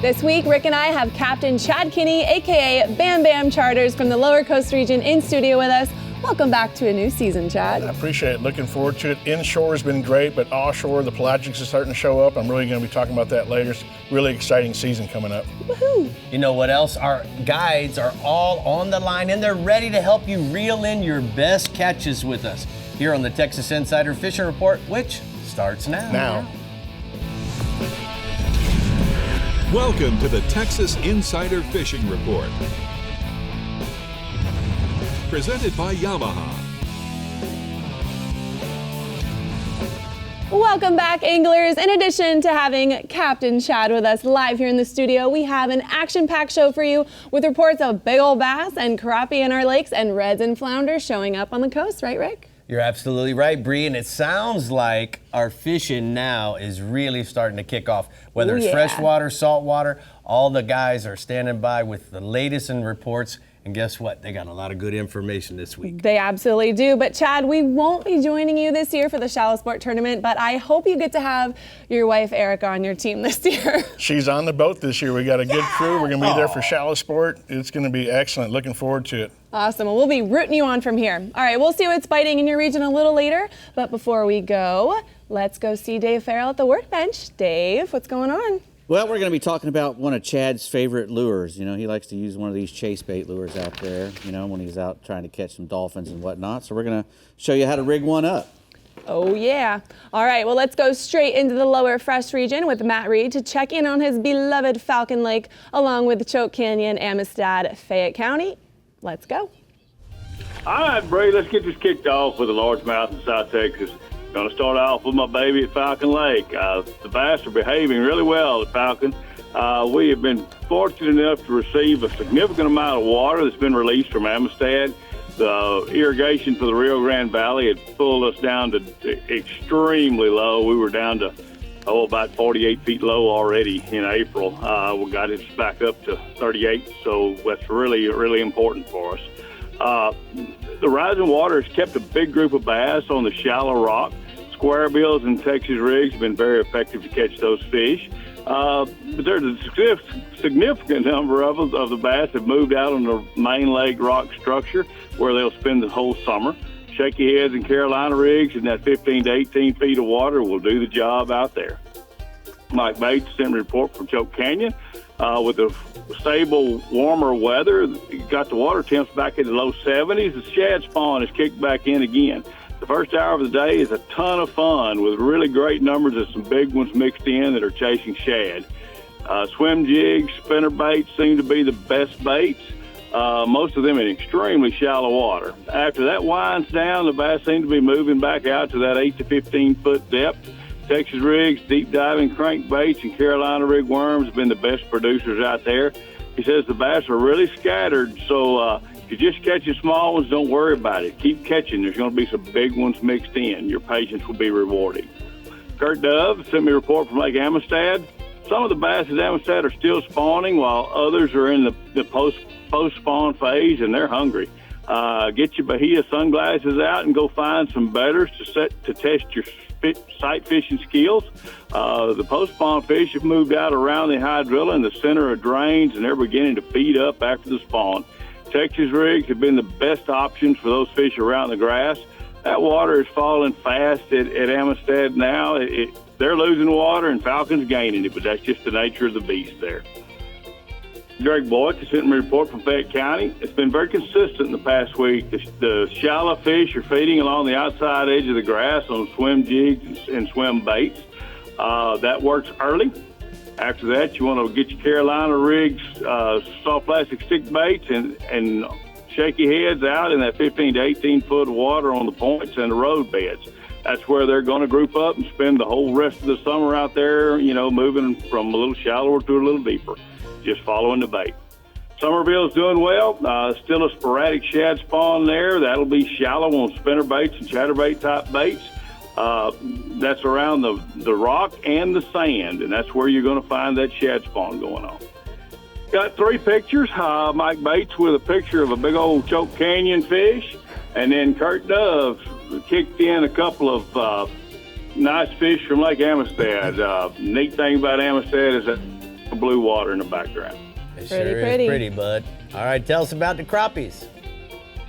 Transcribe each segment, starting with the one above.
This week, Rick and I have Captain Chad Kinney, aka Bam Bam Charters from the Lower Coast region in studio with us. Welcome back to a new season, Chad. I appreciate it. Looking forward to it. Inshore has been great, but offshore, the pelagics is starting to show up. I'm really going to be talking about that later. It's a really exciting season coming up. Woohoo! You know what else? Our guides are all on the line, and they're ready to help you reel in your best catches with us here on the Texas Insider Fishing Report, which starts now. Welcome to the Texas Insider Fishing Report. Presented by Yamaha. Welcome back, anglers. In addition to having Captain Chad with us live here in the studio, we have an action-packed show for you with reports of big old bass and crappie in our lakes and reds and flounders showing up on the coast, right, Rick? You're absolutely right, Brie, and it sounds like our fishing now is really starting to kick off. Whether it's freshwater, saltwater, all the guys are standing by with the latest in reports. And guess what? They got a lot of good information this week. They absolutely do. But Chad, we won't be joining you this year for the Shallow Sport Tournament, but I hope you get to have your wife, Erica, on your team this year. She's on the boat this year. We got a good crew. We're going to be there for Shallow Sport. It's going to be excellent. Looking forward to it. Awesome. Well, we'll be rooting you on from here. All right, we'll see what's biting in your region a little later. But before we go, let's go see Dave Farrell at the Workbench. Dave, what's going on? Well, we're going to be talking about one of Chad's favorite lures. You know, he likes to use one of these chase bait lures out there, you know, when he's out trying to catch some dolphins and whatnot. So we're going to show you how to rig one up. Oh, yeah. All right, well, let's go straight into the Lower Fresh region with Matt Reed to check in on his beloved Falcon Lake, along with Choke Canyon, Amistad, Fayette County. Let's go. All right, Brie, let's get this kicked off with a largemouth in South Texas. Going to start off with my baby at Falcon Lake. The bass are behaving really well at Falcon. We have been fortunate enough to receive a significant amount of water that's been released from Amistad. The irrigation for the Rio Grande Valley had pulled us down to extremely low. We were down to, about 48 feet low already in April. We got it back up to 38, so that's really, really important for us. The rising water has kept a big group of bass on the shallow rock. Square bills and Texas rigs have been very effective to catch those fish. But there's a significant number of the bass have moved out on the main lake rock structure where they'll spend the whole summer. Shaky heads and Carolina rigs in that 15 to 18 feet of water will do the job out there. Mike Bates sent a report from Choke Canyon. With the stable, warmer weather, got the water temps back in the low 70s. The shad spawn is kicked back in again. The first hour of the day is a ton of fun with really great numbers of some big ones mixed in that are chasing shad. Swim jigs, spinner baits seem to be the best baits, most of them in extremely shallow water. After that winds down, the bass seem to be moving back out to that 8 to 15 foot depth. Texas rigs, deep diving crankbaits, and Carolina rig worms have been the best producers out there. He says the bass are really scattered, so if you're just catching small ones, don't worry about it. Keep catching. There's going to be some big ones mixed in. Your patience will be rewarded. Kurt Dove sent me a report from Lake Amistad. Some of the bass at Amistad are still spawning, while others are in the post-spawn phase, and they're hungry. Get your Bahia sunglasses out and go find some betters to test your sight fishing skills. The post-spawn fish have moved out around the hydrilla in the center of drains, and they're beginning to feed up after the spawn. Texas rigs have been the best options for those fish around the grass. That water is falling fast at Amistad now. They're losing water and Falcon's gaining it, but that's just the nature of the beast there. Greg Boyd sent me a report from Fayette County. It's been very consistent in the past week. The shallow fish are feeding along the outside edge of the grass on swim jigs and swim baits. That works early. After that, you want to get your Carolina rigs, soft plastic stick baits, and shaky heads out in that 15 to 18 foot of water on the points and the road beds. That's where they're going to group up and spend the whole rest of the summer out there, you know, moving from a little shallower to a little deeper, just following the bait. Somerville's doing well. Still a sporadic shad spawn there. That'll be shallow on spinner baits and chatterbait type baits. That's around the rock and the sand, and that's where you're going to find that shad spawn going on. Got three pictures. Mike Bates with a picture of a big old Choke Canyon fish, and then Kurt Dove kicked in a couple of nice fish from Lake Amistad. Neat thing about Amistad is that beautiful blue water in the background. It Pretty, sure pretty. is pretty, bud. All right, tell us about the crappies.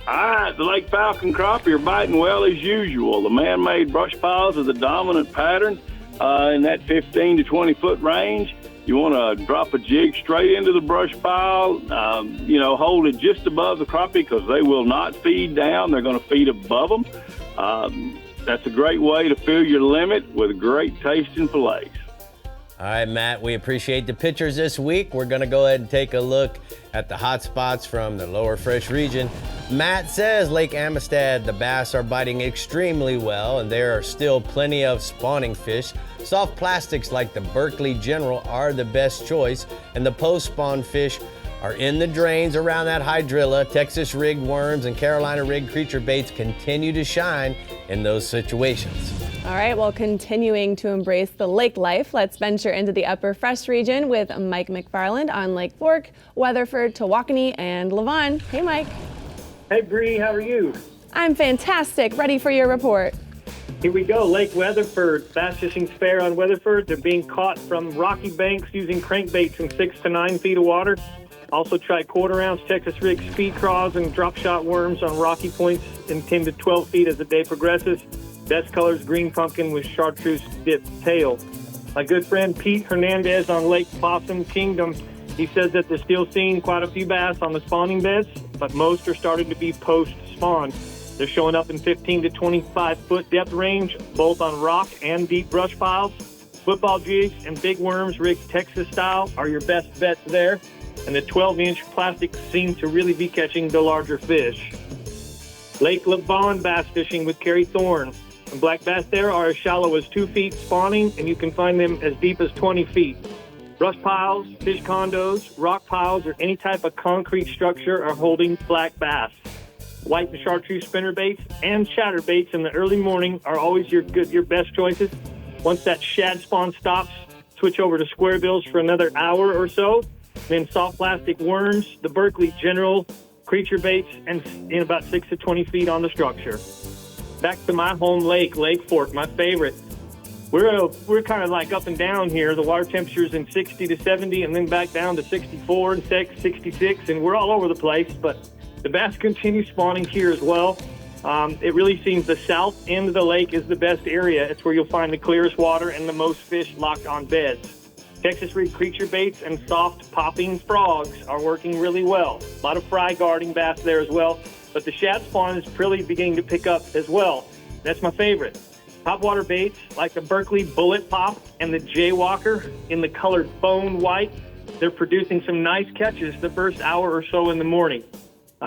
All right, the Lake Falcon crappie are biting well as usual. The man-made brush piles are the dominant pattern in that 15 to 20-foot range. You want to drop a jig straight into the brush pile, hold it just above the crappie because they will not feed down. They're going to feed above them. That's a great way to fill your limit with great tasting fillets. All right, Matt, we appreciate the pictures this week. We're going to go ahead and take a look at the hot spots from the lower fresh region. Matt says Lake Amistad, the bass are biting extremely well, and there are still plenty of spawning fish. Soft plastics like the Berkeley General are the best choice, and the post-spawn fish are in the drains around that hydrilla. Texas rigged worms and Carolina rigged creature baits continue to shine in those situations. All right, well, continuing to embrace the lake life, let's venture into the upper fresh region with Mike McFarland on Lake Fork, Weatherford, Tawakoni, and Levon. Hey, Mike. Hey, Bree, how are you? I'm fantastic. Ready for your report. Here we go. Lake Weatherford, bass fishing fair on Weatherford. They're being caught from rocky banks using crankbaits in 6 to 9 feet of water. Also try quarter-ounce Texas rig speed craws and drop shot worms on rocky points in 10 to 12 feet as the day progresses. Best colors, green pumpkin with chartreuse dip tail. My good friend Pete Hernandez on Lake Possum Kingdom, he says that they're still seeing quite a few bass on the spawning beds, but most are starting to be post-spawn. They're showing up in 15 to 25-foot depth range, both on rock and deep brush piles. Football jigs and big worms rigged Texas style are your best bets there, and the 12-inch plastic seem to really be catching the larger fish. Lake Levon bass fishing with Kerry Thorne. The black bass there are as shallow as 2 feet spawning, and you can find them as deep as 20 feet. Brush piles, fish condos, rock piles, or any type of concrete structure are holding black bass. White and chartreuse spinnerbaits and chatterbaits in the early morning are always your best choices. Once that shad spawn stops, switch over to square bills for another hour or so. Then soft plastic worms, the Berkeley General, creature baits, and in about 6 to 20 feet on the structure. Back to my home lake, Lake Fork, my favorite. We're kind of like up and down here. The water temperature's in 60 to 70 and then back down to 64 and 66, and we're all over the place, but the bass continue spawning here as well. It really seems the south end of the lake is the best area. It's where you'll find the clearest water and the most fish locked on beds. Texas rig creature baits and soft popping frogs are working really well. A lot of fry guarding bass there as well, but the shad spawn is really beginning to pick up as well. That's my favorite. Topwater baits like the Berkeley Bullet Pop and the Jaywalker in the colored bone white, they're producing some nice catches the first hour or so in the morning.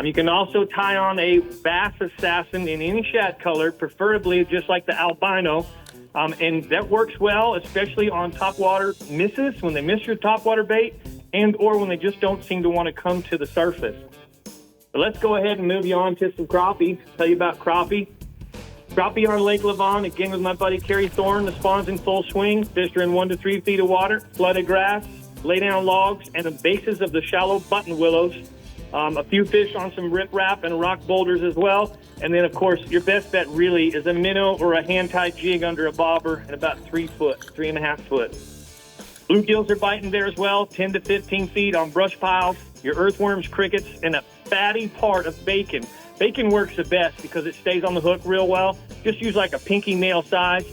You can also tie on a Bass Assassin in any shad color, preferably just like the albino, and that works well, especially on topwater misses, when they miss your topwater bait, and or when they just don't seem to want to come to the surface. But let's go ahead and move you on to some crappie. Tell you about crappie. Crappie on Lake Levon, again with my buddy Kerry Thorne. The spawn's in full swing. Fish are in 1 to 3 feet of water, flooded grass, lay down logs, and the bases of the shallow button willows. A few fish on some riprap and rock boulders as well. And then, of course, your best bet really is a minnow or a hand-tied jig under a bobber at about 3.5 foot. Bluegills are biting there as well, 10 to 15 feet on brush piles, your earthworms, crickets, and a fatty part of bacon. Bacon works the best because it stays on the hook real well. Just use like a pinky nail size,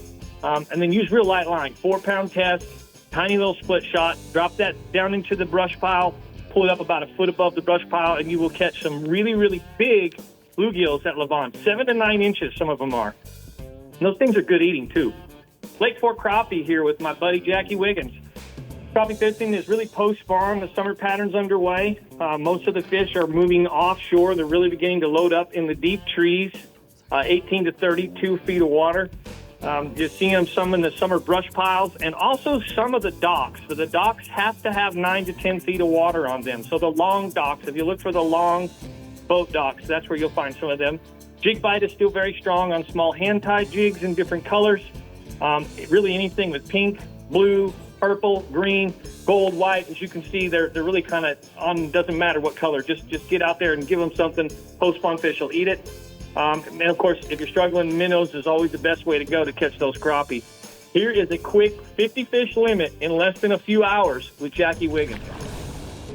and then use real light line, 4-pound test, tiny little split shot. Drop that down into the brush pile, pull it up about a foot above the brush pile, and you will catch some really, really big bluegills at Levon. 7 to 9 inches, some of them are. And those things are good eating, too. Lake Fork crappie here with my buddy Jackie Wiggins. Crappie fishing is really post-spawn. The summer pattern's underway. Most of the fish are moving offshore. They're really beginning to load up in the deep trees, 18 to 32 feet of water. You're seeing some in the summer brush piles and also some of the docks. So the docks have to have 9 to 10 feet of water on them. So the long docks, if you look for the long boat docks, that's where you'll find some of them. Jig bite is still very strong on small hand-tied jigs in different colors. Really anything with pink, blue, purple, green, gold, white. As you can see, they're really kind of on, doesn't matter what color. Just get out there and give them something. Post-spawn fish will eat it. And of course, if you're struggling, minnows is always the best way to go to catch those crappie. Here is a quick 50 fish limit in less than a few hours with Jackie Wiggins.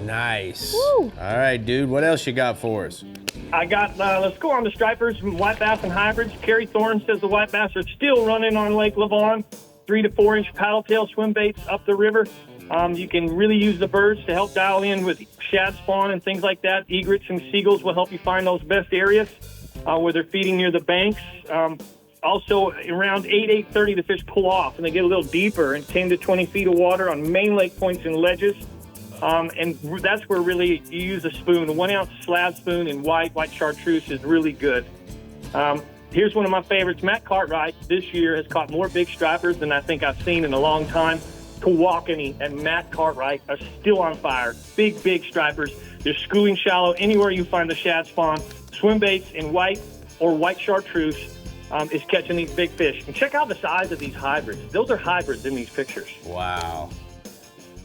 Nice. Woo. All right, dude. What else you got for us? I got, let's go on the stripers, white bass and hybrids. Kerry Thorne says the white bass are still running on Lake Lavon. 3 to 4 inch paddle tail swim baits up the river. You can really use the birds to help dial in with shad spawn and things like that. Egrets and seagulls will help you find those best areas where they're feeding near the banks. Also, around 8:30, the fish pull off, and they get a little deeper in 10 to 20 feet of water on main lake points and ledges. And that's where really you use a spoon. A 1 ounce slab spoon in white chartreuse is really good. Here's one of my favorites. Matt Cartwright this year has caught more big stripers than I think I've seen in a long time. Kawakani and Matt Cartwright are still on fire. Big stripers. They're schooling shallow anywhere you find the shad spawn. Swim baits in white or white chartreuse is catching these big fish. And check out the size of these hybrids. Those are hybrids in these pictures. Wow.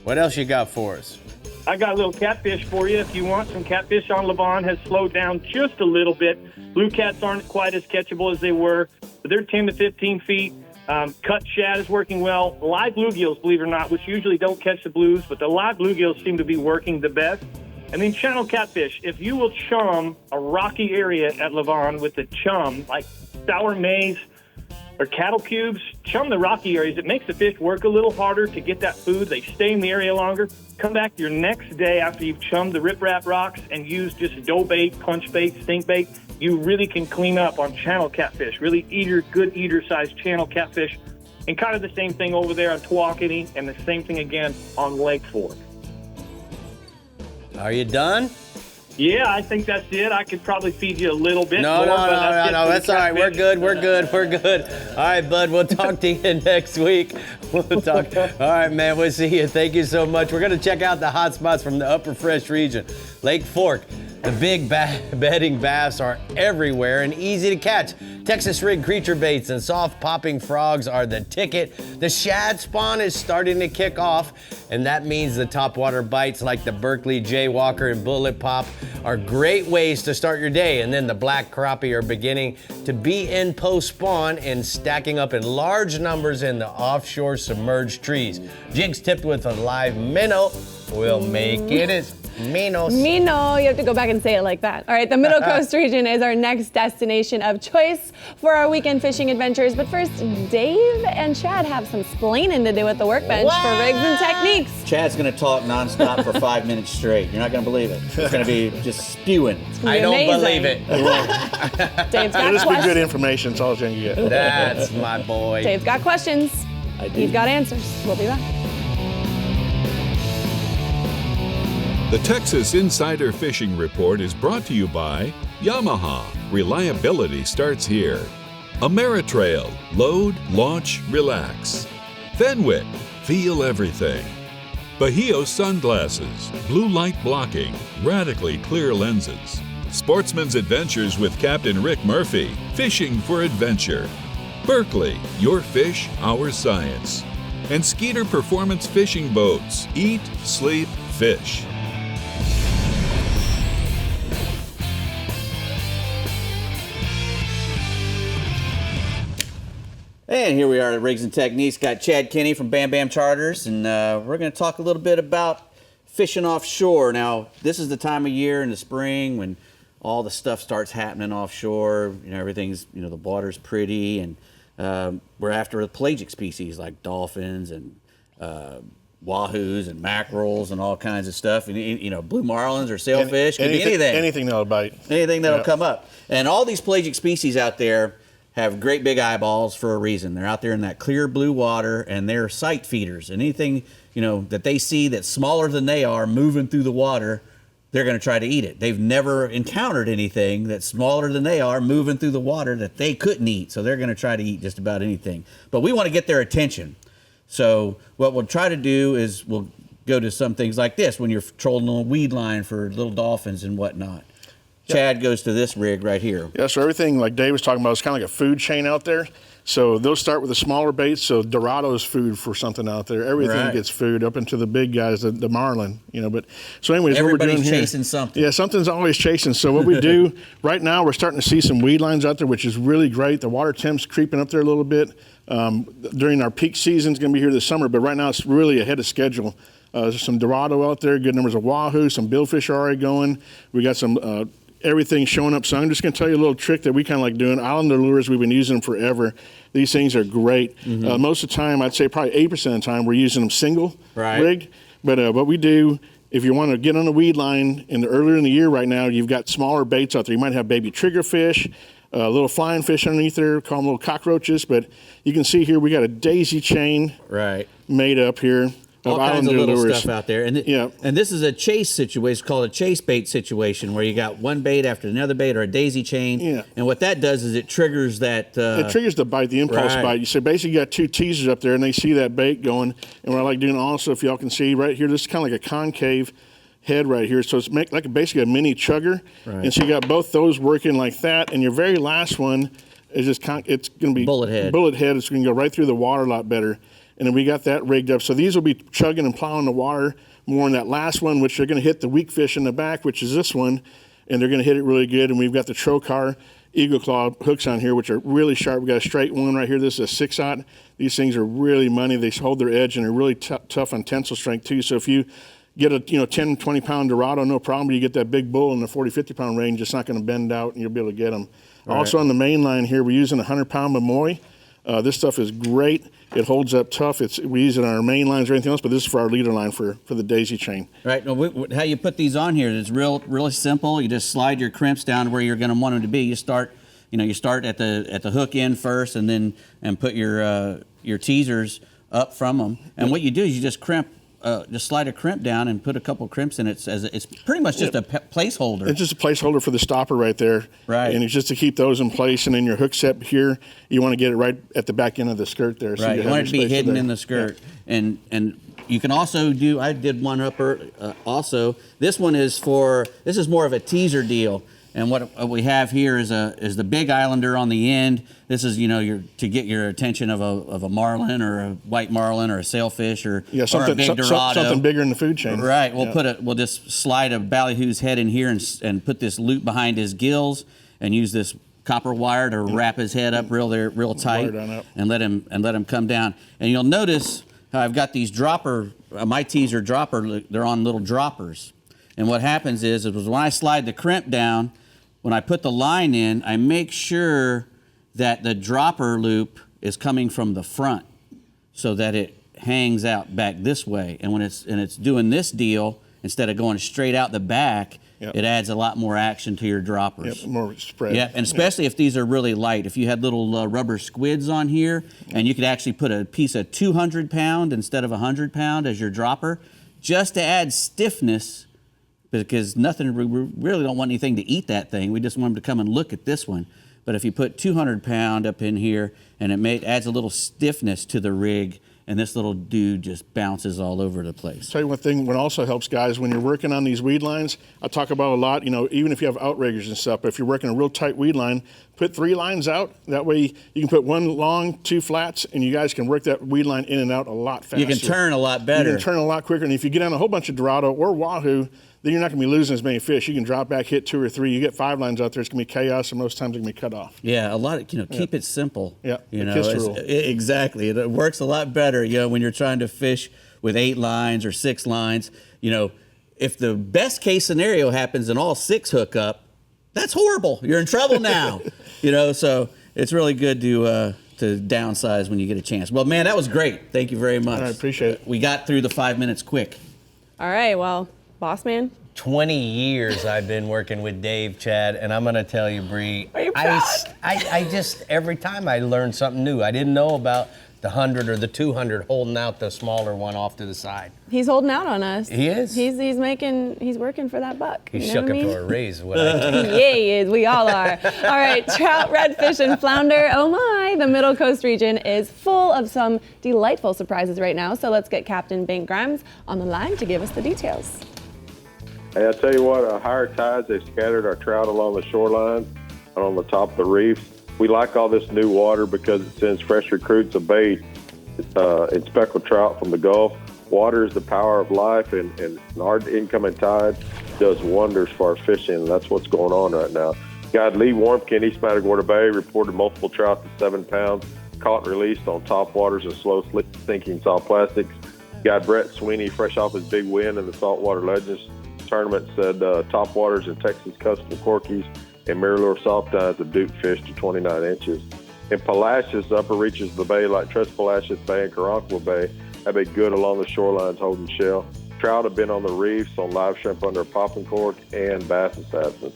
What else you got for us? I got a little catfish for you if you want. Some catfish on Lavon has slowed down just a little bit. Blue cats aren't quite as catchable as they were, but they're 10 to 15 feet. Cut shad is working well. Live bluegills, believe it or not, which usually don't catch the blues, but the live bluegills seem to be working the best. And then channel catfish. If you will chum a rocky area at Lavon with the chum, like sour maize or cattle cubes, chum the rocky areas. It makes the fish work a little harder to get that food. They stay in the area longer. Come back your next day after you've chummed the riprap rocks and use just dough bait, punch bait, stink bait. You really can clean up on channel catfish, really good eater-sized channel catfish. And kind of the same thing over there on Tawakoni and the same thing again on Lake Fork. Are you done? Yeah, I think that's it. I could probably feed you a little bit No, more. no, but that's all right. We're good. All right, bud. We'll talk to you next week. We'll talk. All right, man. We'll see you. Thank you so much. We're going to check out the hot spots from the Upper Fresh region. Lake Fork. The big bedding bass are everywhere and easy to catch. Texas rig creature baits and soft popping frogs are the ticket. The shad spawn is starting to kick off, and that means the topwater bites like the Berkeley Jaywalker and Bullet Pop are great ways to start your day. And then the black crappie are beginning to be in post-spawn and stacking up in large numbers in the offshore submerged trees. Jigs tipped with a live minnow will make it as Minos. Mino, you have to go back and say it like that. All right, the Middle Coast region is our next destination of choice for our weekend fishing adventures. But first, Dave and Chad have some splaining to do at the Workbench for rigs and techniques. Chad's going to talk nonstop for 5 minutes straight. You're not going to believe it. It's going to be just spewing. I don't believe it. Dave's got It'll just be good questions. information. It's all it's going to get. That's my boy. Dave's got questions. He's got answers. We'll be back. The Texas Insider Fishing Report is brought to you by Yamaha. Reliability starts here. Ameritrail. Load, launch, relax. Fenwick. Feel everything. Bahio Sunglasses. Blue light blocking. Radically clear lenses. Sportsman's Adventures with Captain Rick Murphy. Fishing for adventure. Berkeley. Your fish, our science. And Skeeter Performance Fishing Boats. Eat, sleep, fish. And here we are at Rigs and Techniques. Got Chad Kinney from Bam Bam Charters, and we're going to talk a little bit about fishing offshore. Now, this is the time of year in the spring when all the stuff starts happening offshore. You know, everything's, you know, the water's pretty, and we're after the pelagic species like dolphins and wahoos and mackerels and all kinds of stuff. And, you know, blue marlins or sailfish, could be anything. Anything that'll bite. Anything that'll come up. And all these pelagic species out there have great big eyeballs for a reason. They're out there in that clear blue water, and they're sight feeders. And anything, you know, that they see that's smaller than they are moving through the water, they're going to try to eat it. They've never encountered anything that's smaller than they are moving through the water that they couldn't eat. So they're going to try to eat just about anything. But we want to get their attention. So what we'll try to do is we'll go to some things like this when you're trolling on a weed line for little dolphins and whatnot. Chad goes to this rig right here. Yeah, so everything like Dave was talking about is kind of like a food chain out there. So they'll start with the smaller baits. So Dorado's food for something out there. Everything gets food up into the big guys, the marlin, But so anyways, everybody's what we're doing chasing something. Yeah, something's always chasing. So what we do right now, we're starting to see some weed lines out there, which is really great. The water temp's creeping up there a little bit. During our peak season, it's going to be here this summer, but right now it's really ahead of schedule. There's some Dorado out there, good numbers of wahoo, some billfish are already going. We got some everything showing up. So I'm just going to tell you a little trick that we kind of like doing. Islander lures, we've been using them forever. These things are great. Most of the time, I'd say probably 8% of the time, we're using them single rig. But what we do, if you want to get on a weed line earlier in the year right now, you've got smaller baits out there. You might have baby triggerfish, little flying fish underneath there, call them little cockroaches. But you can see here we got a daisy chain made up here. All kinds of little lures. stuff out there. And this is a chase situation. It's called a chase bait situation where you got one bait after another bait or a daisy chain. Yeah. And what that does is it triggers that. It triggers the bite, the impulse bite. So basically you got two teasers up there and they see that bait going. And what I like doing also, if y'all can see right here, this is kind of like a concave head right here. So it's like basically a mini chugger. And so you got both those working like that. And your very last one is just it's going to be bullet head. It's going to go right through the water a lot better. And then we got that rigged up. So these will be chugging and plowing the water more in that last one, which they're going to hit the weak fish in the back, which is this one, and they're going to hit it really good. And we've got the Trocar Eagle Claw hooks on here, which are really sharp. We've got a straight one right here. This is a 6/0. These things are really money. They hold their edge, and they're really tough on tensile strength, too. So if you get a 10, 20-pound Dorado, no problem. You get that big bull in the 40, 50-pound range, it's not going to bend out, and you'll be able to get them. Also on the main line here, we're using a 100-pound Mamoy. This stuff is great. It holds up tough. We use it on our main lines or anything else, but this is for our leader line for the daisy chain. Right. Now, how you put these on here is really simple. You just slide your crimps down where you're going to want them to be. You start at the hook end first, and put your teasers up from them. And what you do is you just slide a crimp down and put a couple crimps in it. It's pretty much just a placeholder. It's just a placeholder for the stopper right there. Right. And it's just to keep those in place. And then your hook set here, you want to get it right at the back end of the skirt there. So you want it to be hidden in the skirt. Yeah. And you can also I did one upper also. This is more of a teaser deal. And what we have here is the big Islander on the end. This is to get your attention of a marlin or a white marlin or a sailfish or a big Dorado. Something bigger in the food chain. Right. We'll just slide a ballyhoo's head in here and put this loop behind his gills and use this copper wire to wrap his head up real tight and let him come down. And you'll notice how I've got these my teaser dropper. They're on little droppers. And what happens is when I slide the crimp down, when I put the line in, I make sure that the dropper loop is coming from the front so that it hangs out back this way. And when it's doing this deal, instead of going straight out the back, it adds a lot more action to your droppers. Yep, more spread. Yeah, and especially if these are really light. If you had little rubber squids on here, and you could actually put a piece of 200-pound instead of 100-pound as your dropper, just to add stiffness, because we really don't want anything to eat that thing. We just want them to come and look at this one. But if you put 200-pound up in here, and it adds a little stiffness to the rig, and this little dude just bounces all over the place. Tell you one thing, what also helps, guys, when you're working on these weed lines, I talk about a lot, even if you have outriggers and stuff, but if you're working a real tight weed line, put 3 lines out. That way you can put 1 long, 2 flats, and you guys can work that weed line in and out a lot faster. You can turn a lot better. You can turn a lot quicker, and if you get on a whole bunch of Dorado or wahoo, then you're not going to be losing as many fish. You can drop back, hit 2 or 3. You get 5 lines out there, it's going to be chaos, and most times it's going to be cut off. Yeah, a lot of, keep it simple. Yeah, exactly. It works a lot better, when you're trying to fish with 8 lines or 6 lines. If the best case scenario happens and all 6 hook up, that's horrible. You're in trouble now. So it's really good to downsize when you get a chance. Well, man, that was great. Thank you very much. I appreciate it. We got through the 5 minutes quick. All right, well, boss man. 20 years I've been working with Dave, Chad, and I'm gonna tell you, Brie, Are you proud? I just, every time I learn something new. I didn't know about the 100 or the 200 holding out the smaller one off to the side. He's holding out on us. He is? He's working for that buck. He's you know shucking what I mean? for a raise, what I think. Yeah, he is. We all are. All right, trout, redfish, and flounder. Oh my, the Middle Coast region is full of some delightful surprises right now. So let's get Captain Bink Grimes on the line to give us the details. Hey, I tell you what, higher tides, they scattered our trout along the shoreline and on the top of the reefs. We like all this new water because it sends fresh recruits of bait and speckled trout from the Gulf. Water is the power of life, and our incoming tide does wonders for our fishing, and that's what's going on right now. Guide Lee Warmke, East Matagorda Bay, reported multiple trout to 7 pounds, caught and released on top waters and slow sinking soft plastics. Guide Brett Sweeney, fresh off his big win in the Saltwater Legends tournament, said top waters and Texas custom corkies and mirror-lure soft dines have duped fish to 29 inches. In Palacios, upper reaches of the bay like Tres Bay and Karankawa Bay have been good along the shorelines holding shell. Trout have been on the reefs on live shrimp under a popping cork and bass assassins.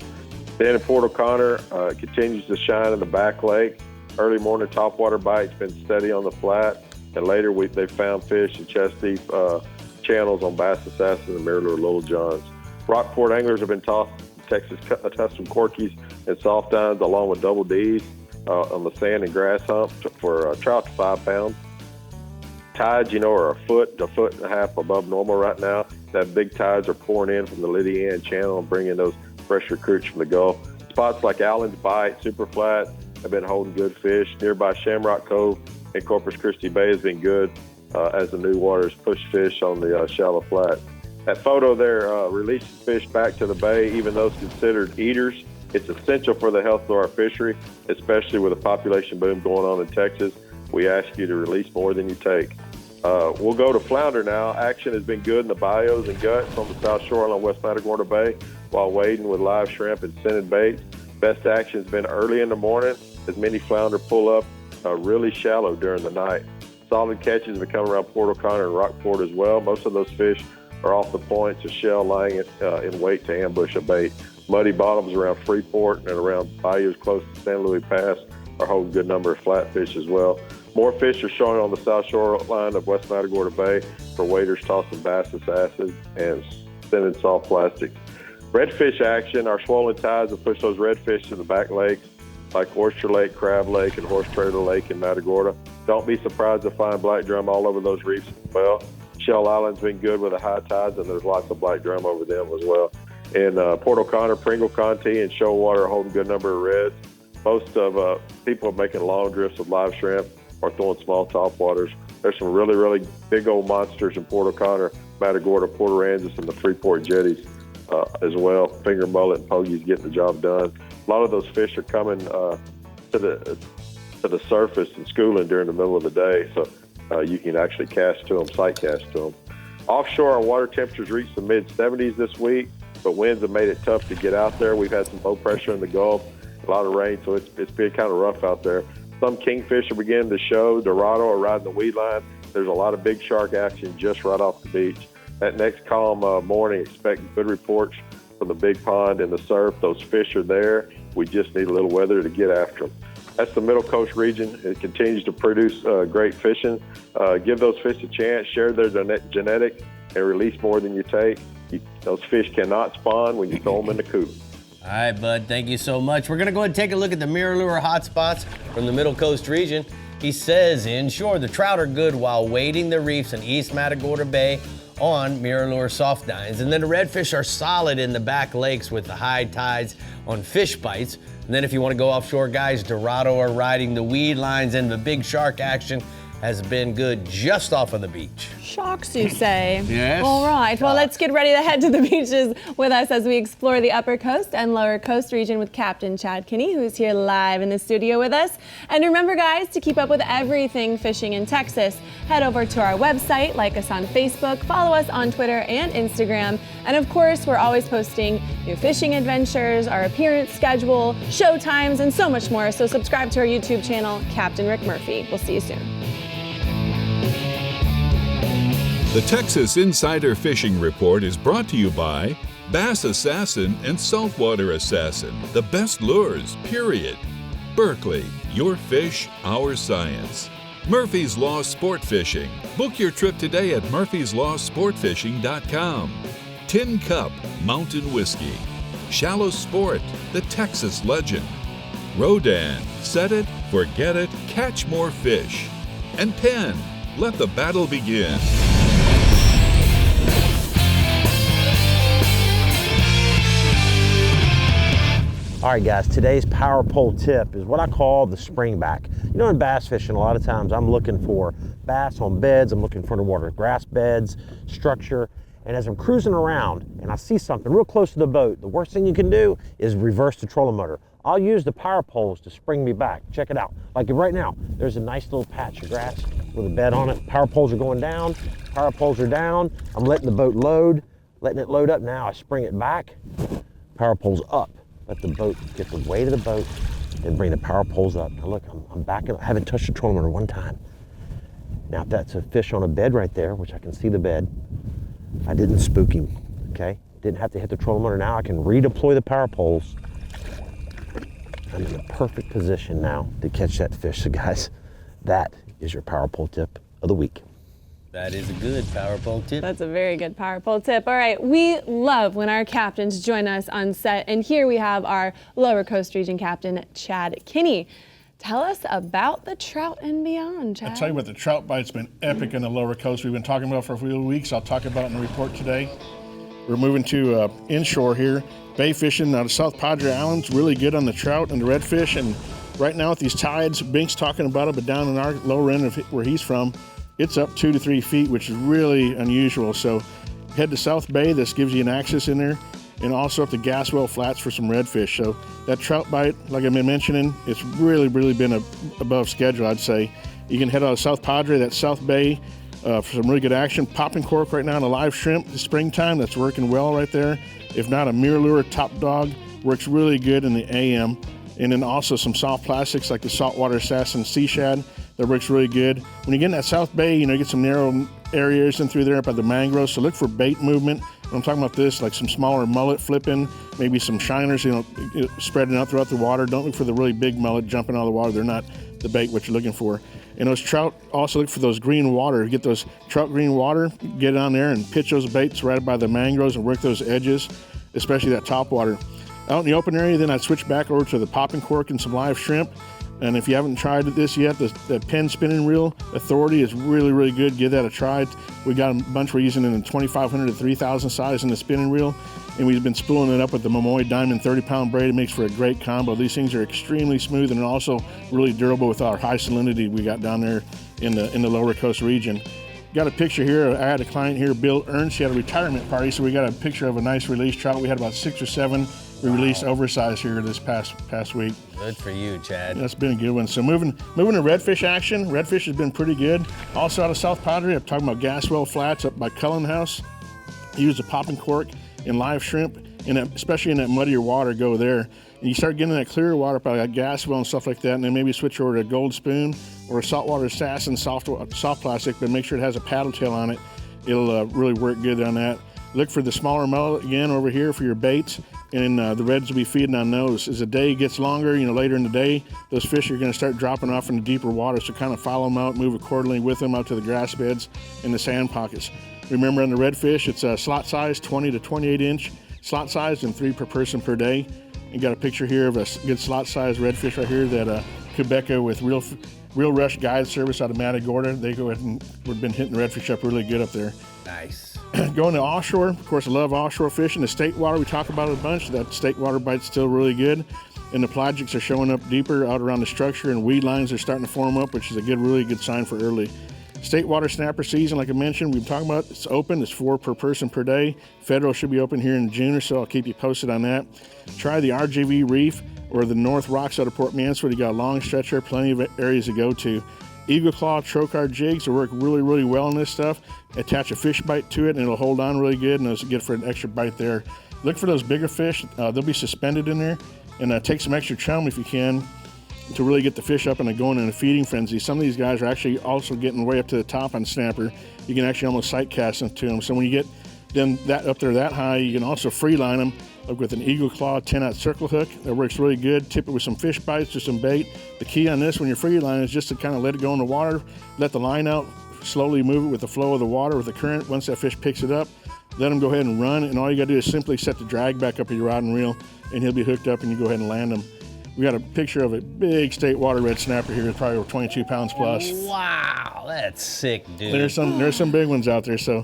Then in Port O'Connor, continues to shine in the back lake. Early morning topwater bites been steady on the flat, and later they found fish in chest-deep channels on bass assassins and mirror-lure Little Johns. Rockport anglers have been tossed Texas custom corkies and soft dines along with double D's on the sand and grass hump for trout to 5 pounds. Tides, are a foot and a half above normal right now. That big tides are pouring in from the Liddy Ann Channel and bringing those fresh recruits from the Gulf. Spots like Allen's Bight, Super Flat have been holding good fish. Nearby Shamrock Cove and Corpus Christi Bay has been good as the new waters push fish on the shallow flat. That photo there releases fish back to the bay, even though it's considered eaters. It's essential for the health of our fishery, especially with a population boom going on in Texas. We ask you to release more than you take. We'll go to flounder now. Action has been good in the bayous and guts on the south shore along West Matagorda Bay while wading with live shrimp and scented baits. Best action has been early in the morning as many flounder pull up really shallow during the night. Solid catches have come around Port O'Connor and Rockport as well. Most of those fish are off the points, a shell lying in wait to ambush a bait. Muddy bottoms around Freeport and around bayous close to San Luis Pass are holding a good number of flatfish as well. More fish are showing on the south shore line of West Matagorda Bay for waders tossing bass assassins and scented soft plastics. Redfish action, our swollen tides have pushed those redfish to the back lakes like Oyster Lake, Crab Lake, and Horse Trader Lake in Matagorda. Don't be surprised to find black drum all over those reefs as well. Shell Island's been good with the high tides, and there's lots of black drum over them as well. In Port O'Connor, Pringle, Conti, and Shoalwater are holding a good number of reds. Most of people are making long drifts with live shrimp or throwing small topwaters. There's some really, really big old monsters in Port O'Connor, Matagorda, Port Aransas, and the Freeport jetties as well. Finger mullet and pogies getting the job done. A lot of those fish are coming to the surface and schooling during the middle of the day, so you can actually cast to them, sight cast to them. Offshore, our water temperatures reached the mid-70s this week, but winds have made it tough to get out there. We've had some low pressure in the Gulf, a lot of rain, so it's been kind of rough out there. Some kingfish are beginning to show. Dorado are riding the weed line. There's a lot of big shark action just right off the beach. That next calm morning, expect good reports from the big pond and the surf. Those fish are there. We just need a little weather to get after them. That's the Middle Coast region. It continues to produce great fishing. Give those fish a chance. Share their genetic and release more than you take. Those fish cannot spawn when you throw them in the coop. All right, bud, thank you so much. We're going to go ahead and take a look at the mirror lure hotspots from the Middle Coast region. He says inshore, the trout are good while wading the reefs in East Matagorda Bay on mirror lure soft dines. And then the redfish are solid in the back lakes with the high tides on fish bites. And then if you want to go offshore, guys, Dorado are riding the weed lines, and the big shark action has been good just off of the beach. Sharks, you say? Yes. All right. Well, let's get ready to head to the beaches with us as we explore the Upper Coast and Lower Coast region with Captain Chad Kinney, who's here live in the studio with us. And remember, guys, to keep up with everything fishing in Texas, head over to our website, like us on Facebook, follow us on Twitter and Instagram. And of course, we're always posting new fishing adventures, our appearance schedule, show times, and so much more. So subscribe to our YouTube channel, Captain Rick Murphy. We'll see you soon. The Texas Insider Fishing Report is brought to you by Bass Assassin and Saltwater Assassin, the best lures, period. Berkeley, your fish, our science. Murphy's Law Sport Fishing. Book your trip today at murphyslawsportfishing.com. Tin Cup, Mountain Whiskey. Shallow Sport, the Texas legend. Rodan, set it, forget it, catch more fish. And Penn, let the battle begin. All right, guys, today's power pole tip is what I call the springback. You know, in bass fishing, a lot of times I'm looking for bass on beds, I'm looking for underwater grass beds, structure, and as I'm cruising around and I see something real close to the boat, the worst thing you can do is reverse the trolling motor. I'll use the power poles to spring me back. Check it out. Like right now, there's a nice little patch of grass with a bed on it. Power poles are going down, power poles are down. I'm letting the boat load, letting it load up. Now I spring it back, power poles up. Let the boat get the weight of the boat and bring the power poles up. Now look, I'm backing up. I haven't touched the trolling motor one time. Now if that's a fish on a bed right there, which I can see the bed, I didn't spook him, okay? Didn't have to hit the trolling motor. Now I can redeploy the power poles. I'm in the perfect position now to catch that fish. So guys, that is your power pole tip of the week. That is a good power pole tip. That's a very good power pole tip. All right, we love when our captains join us on set, and here we have our Lower Coast Region Captain, Chad Kinney. Tell us about the trout and beyond, Chad. I'll tell you what, the trout bite's been epic in the Lower Coast. We've been talking about it for a few weeks. I'll talk about it in the report today. We're moving to inshore here. Bay fishing out of South Padre Islands, really good on the trout and the redfish. And right now with these tides, Bink's talking about it, but down in our lower end of where he's from, it's up 2 to 3 feet, which is really unusual. So head to South Bay, this gives you an access in there, and also up to Gaswell Flats for some redfish. So that trout bite, like I've been mentioning, it's really been above schedule, I'd say. You can head out of South Padre, that's South Bay, for some really good action. Popping cork right now on a live shrimp, the springtime, that's working well right there. If not, a mirror lure top dog works really good in the AM. And then also some soft plastics like the saltwater assassin sea shad, that works really good. When you get in that South Bay, you get some narrow areas in through there by the mangroves, so look for bait movement. When I'm talking about this, like some smaller mullet flipping, maybe some shiners, spreading out throughout the water. Don't look for the really big mullet jumping out of the water. They're not the bait what you're looking for. And those trout, also look for those green water. Get those trout green water, get on there and pitch those baits right by the mangroves and work those edges, especially that top water. Out in the open area, then I'd switch back over to the popping cork and some live shrimp. And if you haven't tried this yet, the Penn spinning reel Authority is really good. Give that a try. We got a bunch we're using in the 2,500 to 3,000 size in the spinning reel. And we've been spooling it up with the Momoy Diamond 30-pound braid. It makes for a great combo. These things are extremely smooth and also really durable with our high salinity we got down there in the Lower Coast region. Got a picture here. I had a client here, Bill Ernst. He had a retirement party, so we got a picture of a nice release trout. We had about 6 or 7 we released oversized here this past week. Good for you, Chad. That's been a good one. So moving to redfish action. Redfish has been pretty good. Also out of South Padre, I'm talking about Gaswell Flats up by Cullen House. Use a popping cork and live shrimp, and especially in that muddier water, go there. And you start getting that clearer water by like Gaswell and stuff like that, and then maybe switch over to a Gold Spoon or a saltwater assassin soft plastic, but make sure it has a paddle tail on it. It'll really work good on that. Look for the smaller mullet again over here for your baits, and the reds will be feeding on those. As the day gets longer, later in the day, those fish are going to start dropping off into deeper water, so kind of follow them out, move accordingly with them out to the grass beds and the sand pockets. Remember on the redfish, it's a slot size, 20 to 28 inch slot size, and 3 per person per day. You got a picture here of a good slot size redfish right here that Quebeca with Real Rush Guide Service out of Matagorda. They go ahead and we've been hitting the redfish up really good up there. Nice. Going to offshore, of course, I love offshore fishing. The state water, we talk about it a bunch. That state water bite's still really good. And the pelagics are showing up deeper out around the structure, and weed lines are starting to form up, which is a really good sign for early. State water snapper season, like I mentioned, we've talked about, it's open. It's 4 per person per day. Federal should be open here in June or so. I'll keep you posted on that. Try the RJV Reef or the North Rocks out of Port Mansfield. You got a long stretch there, plenty of areas to go to. Eagle Claw trocar jigs will work really well on this stuff. Attach a fish bite to it and it'll hold on really good, and it'll get for an extra bite there. Look for those bigger fish. They'll be suspended in there, and take some extra chum if you can to really get the fish up and going in a feeding frenzy. Some of these guys are actually also getting way up to the top on snapper. You can actually almost sight cast them to them. So when you get them up there that high, you can also free line them with an Eagle Claw 10-aught circle hook. That works really good. Tip it with some fish bites or some bait. The key on this when you're free lining is just to kind of let it go in the water, let the line out, slowly move it with the flow of the water, with the current. Once that fish picks it up, let him go ahead and run, and all you got to do is simply set the drag back up of your rod and reel, and he'll be hooked up, and you go ahead and land him. We got a picture of a big state water red snapper here, probably over 22 pounds plus. Wow, that's sick, dude. There's some big ones out there. So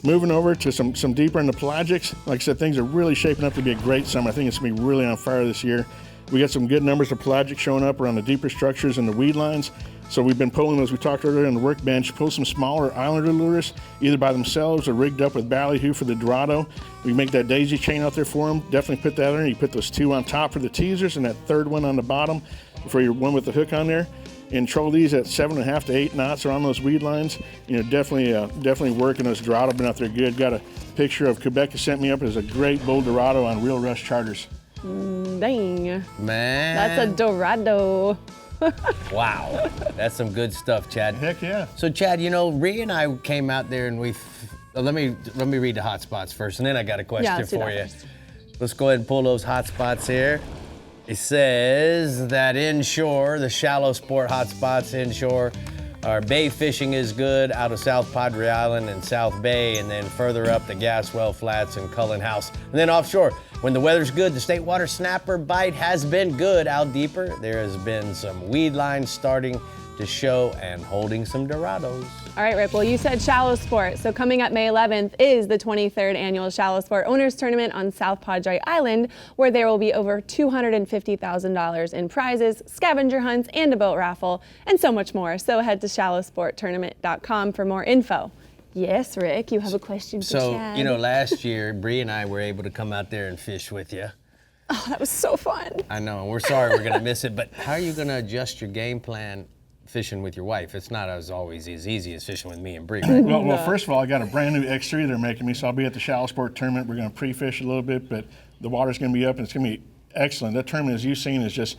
moving over to some deeper in the pelagics, like I said, things are really shaping up to be a great summer. I think it's going to be really on fire this year. We got some good numbers of pelagic showing up around the deeper structures and the weed lines. So we've been pulling, as we talked earlier on the Workbench, pull some smaller islander lures, either by themselves or rigged up with ballyhoo for the Dorado. We make that daisy chain out there for them. Definitely put that in there. You put those 2 on top for the teasers and that third one on the bottom for your one with the hook on there. And troll these at 7.5 to 8 knots around those weed lines. Definitely working those Dorado. Been out there good. Got a picture of Quebec sent me up as a great bull Dorado on Real Rush charters. Dang. Man. That's a Dorado. Wow. That's some good stuff, Chad. Heck yeah. So, Chad, Rhea and I came out there and let me read the hot spots first, and then I got a question for you. Let's go ahead and pull those hot spots here. It says that inshore, the shallow sport hot spots inshore, our bay fishing is good out of South Padre Island and South Bay, and then further up the Gaswell Flats and Cullen House. And then offshore, when the weather's good, the state water snapper bite has been good. Out deeper, there has been some weed lines starting to show and holding some Dorados. All right, Rick, well, you said shallow sport. So coming up May 11th is the 23rd annual Shallow Sport Owners Tournament on South Padre Island, where there will be over $250,000 in prizes, scavenger hunts, and a boat raffle, and so much more. So head to shallowsporttournament.com for more info. Yes, Rick, you have a question for Chad. So, last year, Brie and I were able to come out there and fish with you. Oh, that was so fun. I know, and we're sorry we're going to miss it, but how are you going to adjust your game plan fishing with your wife? It's not always as easy as fishing with me and Brie, right? Well, first of all, I got a brand new X3 they're making me, so I'll be at the Shallow Sport Tournament. We're going to pre-fish a little bit, but the water's going to be up, and it's going to be excellent. That tournament, as you've seen, is just,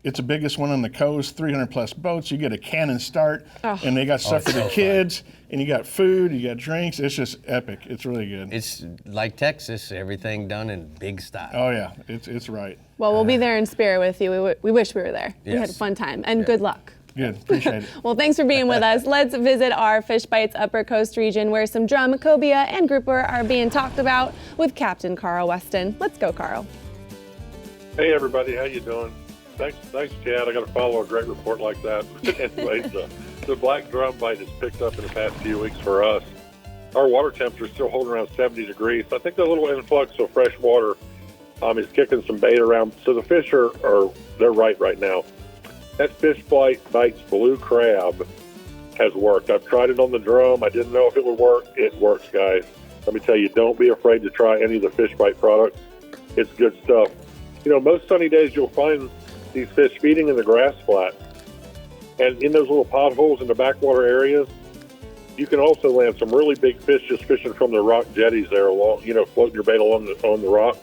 it's the biggest one on the coast, 300-plus boats. You get a cannon start, and they got stuff for the kids, and you got food, you got drinks. It's just epic. It's really good. It's like Texas, everything done in big style. Oh, yeah. It's right. Well, we'll be there in spirit with you. We wish we were there. Yes. We had a fun time, and good luck. Good, appreciate it. Well, thanks for being with us. Let's visit our Fish Bites Upper Coast region, where some drum, cobia, and grouper are being talked about with Captain Carl Weston. Let's go, Carl. Hey, everybody. How you doing? Thanks, Chad. I got to follow a great report like that. Anyways, the black drum bite has picked up in the past few weeks for us. Our water temperature is still holding around 70 degrees. I think the little influx of fresh water is kicking some bait around. So the fish they're right now. That fish bites blue crab has worked. I've tried it on the drum. I didn't know if it would work. It works, guys. Let me tell you, don't be afraid to try any of the fish bite products. It's good stuff. Most sunny days you'll find these fish feeding in the grass flat. And in those little potholes in the backwater areas, you can also land some really big fish just fishing from the rock jetties there, along, floating your bait on the rocks.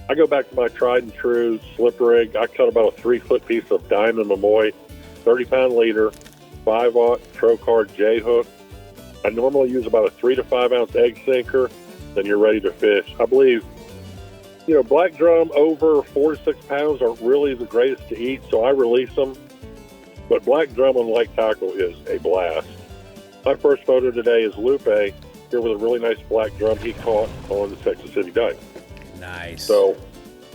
I go back to my tried and true slip rig. I cut about a 3-foot piece of Diamond Mamoy, 30-pound leader, 5/0 Trocard J hook. I normally use about a 3 to 5 ounce egg sinker. Then you're ready to fish. I believe, black drum over 4 to 6 pounds aren't really the greatest to eat, so I release them. But black drum on lake tackle is a blast. My first photo today is Lupe here with a really nice black drum he caught on the Texas City Dike. Nice. So,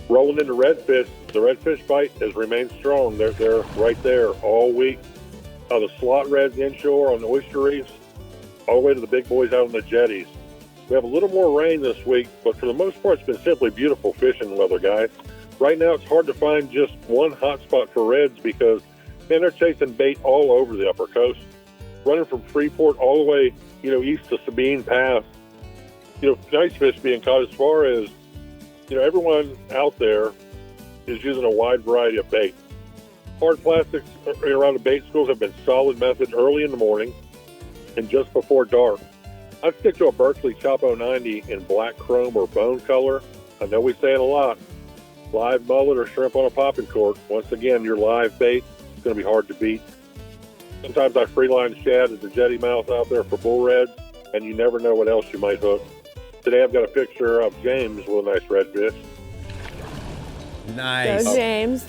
rolling into redfish, the redfish bite has remained strong. They're right there all week. The slot reds inshore on the oyster reefs, all the way to the big boys out on the jetties. We have a little more rain this week, but for the most part, it's been simply beautiful fishing weather, guys. Right now, it's hard to find just one hot spot for reds because, man, they're chasing bait all over the upper coast, running from Freeport all the way, east to Sabine Pass. Nice fish being caught as far as, everyone out there is using a wide variety of bait. Hard plastics around the bait schools have been solid method early in the morning and just before dark. I'd stick to a Berkeley Chopo 90 in black chrome or bone color. I know we say it a lot. Live mullet or shrimp on a popping cork. Once again, your live bait is going to be hard to beat. Sometimes I freeline shad at the jetty mouth out there for bull reds, and you never know what else you might hook. Today I've got a picture of James with a nice redfish. Nice. Go, James.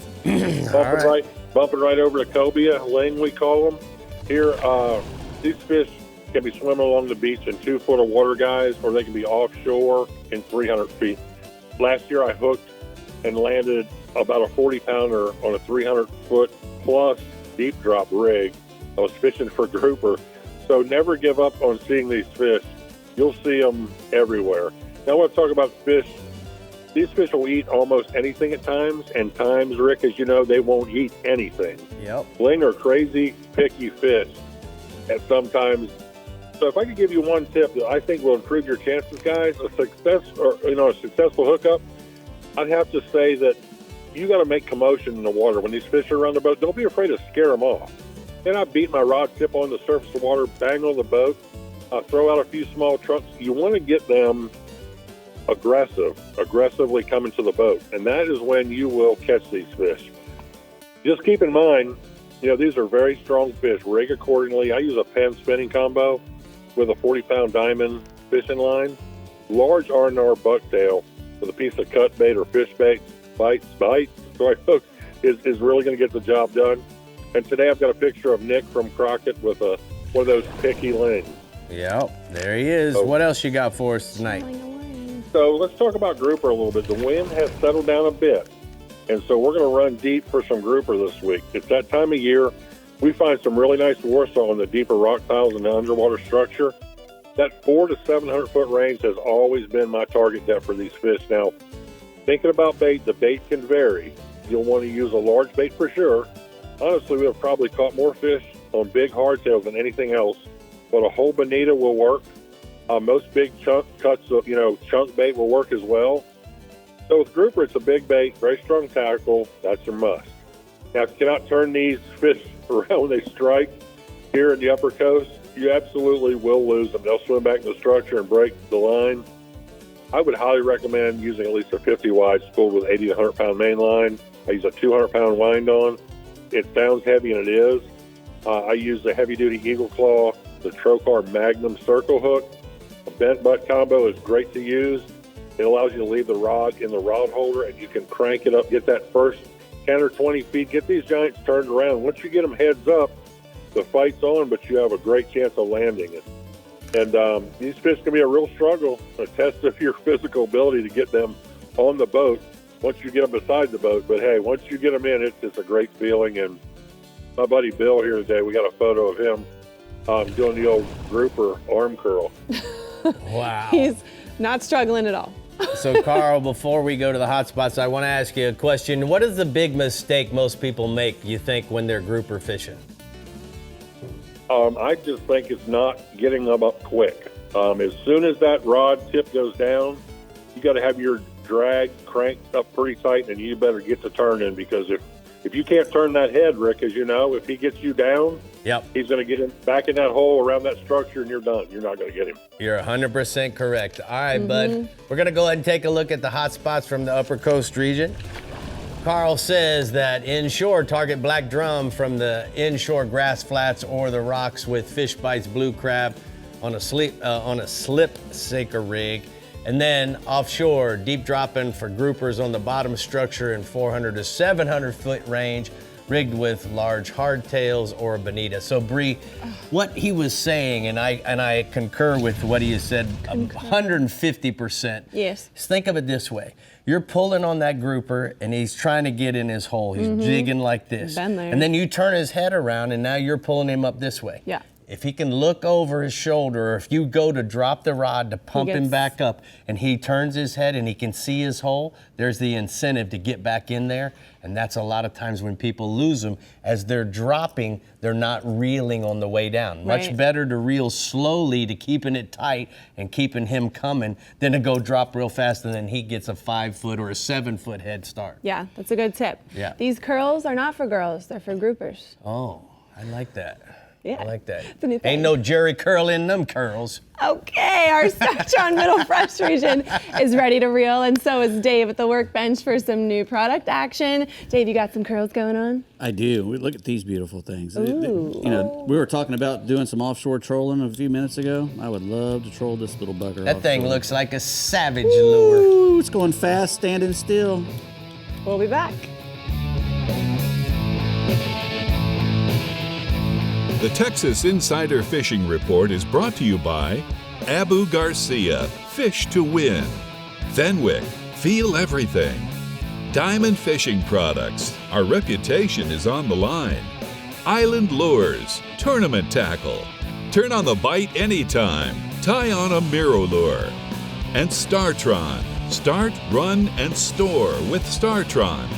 Bumping right over to cobia, ling we call them. Here, these fish can be swimming along the beach in 2 foot of water, guys, or they can be offshore in 300 feet. Last year I hooked and landed about a 40-pounder on a 300-foot plus deep drop rig. I was fishing for grouper. So never give up on seeing these fish. You'll see them everywhere. Now I want to talk about fish these fish will eat almost anything at times, and times, Rick, as you know, they won't eat anything. Yep. Bling are crazy, picky fish at sometimes. So if I could give you one tip that I think will improve your chances, guys, a successful hookup, I'd have to say that you got to make commotion in the water. When these fish are around the boat, don't be afraid to scare them off. Then I beat my rod tip on the surface of the water, bang on the boat, throw out a few small trunks. You want to get them aggressively coming to the boat, and that is when you will catch these fish. Just keep in mind, these are very strong fish. Rig accordingly. I use a Penn spinning combo with a 40-pound diamond fishing line. Large R&R bucktail with a piece of cut bait or fish bait, hook is really going to get the job done. And today I've got a picture of Nick from Crockett with one of those picky lings. Yep, there he is. What else you got for us tonight? So let's talk about grouper a little bit. The wind has settled down a bit, and so we're going to run deep for some grouper this week. It's that time of year. We find some really nice warsaw in the deeper rock piles and the underwater structure. That 400 to 700 foot range has always been my target depth for these fish. Now, thinking about bait, the bait can vary. You'll want to use a large bait for sure. Honestly, we have probably caught more fish on big hardtails than anything else, but a whole bonita will work. Most big chunk cuts of, chunk bait will work as well. So with grouper, it's a big bait, very strong tackle. That's your must. Now, if you cannot turn these fish around when they strike here in the upper coast, you absolutely will lose them. They'll swim back in the structure and break the line. I would highly recommend using at least a 50 wide spooled with 80 to 100 pound main line. I use a 200 pound wind on. It sounds heavy, and it is. I use the heavy duty Eagle Claw, the Trocar Magnum circle hook. A bent butt combo is great to use. It allows you to leave the rod in the rod holder, and you can crank it up, get that first 10 or 20 feet, get these giants turned around. Once you get them heads up, the fight's on, but you have a great chance of landing it. And these fish can be a real struggle, a test of your physical ability to get them on the boat once you get them beside the boat. But, hey, once you get them in, it's a great feeling. And my buddy Bill here today, we got a photo of him doing the old grouper arm curl. Wow. He's not struggling at all. So, Carl, before we go to the hot spots, I want to ask you a question. What is the big mistake most people make, you think, when they're grouper fishing? I just think it's not getting them up quick. As soon as that rod tip goes down, you got to have your drag cranked up pretty tight, and you better get to turning, because if you can't turn that head, Rick, as you know, if he gets you down, yep, he's going to get back in that hole around that structure, and you're done. You're not going to get him. You're 100% correct. All right, bud. We're going to go ahead and take a look at the hot spots from the Upper Coast region. Carl says that inshore, target black drum from the inshore grass flats or the rocks with fish bites, blue crab on a slip sinker rig. And then offshore, deep dropping for groupers on the bottom structure in 400 to 700 foot range, rigged with large hardtails or a bonita. So, Brie, what he was saying, and I concur with what he has said 150%. Yes. Think of it this way. You're pulling on that grouper, and he's trying to get in his hole. He's jigging like this. Been there. And then you turn his head around, and now you're pulling him up this way. Yeah. If he can look over his shoulder, or if you go to drop the rod to pump him back up, and he turns his head and he can see his hole, there's the incentive to get back in there. And that's a lot of times when people lose them. As they're dropping, they're not reeling on the way down. Right. Much better to reel slowly to keeping it tight and keeping him coming than to go drop real fast and then he gets a 5 foot or a 7 foot head start. Yeah, that's a good tip. Yeah. These curls are not for girls, they're for groupers. Oh, I like that. Yeah. I like that. It's a new thing. Ain't no Jerry curl in them curls. Okay, our Satron Middle Fresh region is ready to reel, and so is Dave at the Workbench for some new product action. Dave, you got some curls going on? I do. Look at these beautiful things. Ooh. We were talking about doing some offshore trolling a few minutes ago. I would love to troll this little bugger. That thing offshore. looks like a savage lure. Ooh, it's going fast, standing still. We'll be back. The Texas Insider Fishing Report is brought to you by Abu Garcia, Fish to Win, Fenwick, Feel Everything, Diamond Fishing Products, our reputation is on the line, Island Lures, Tournament Tackle, turn on the bite anytime, tie on a Miro lure, and Startron, Start, run, and store with StarTron.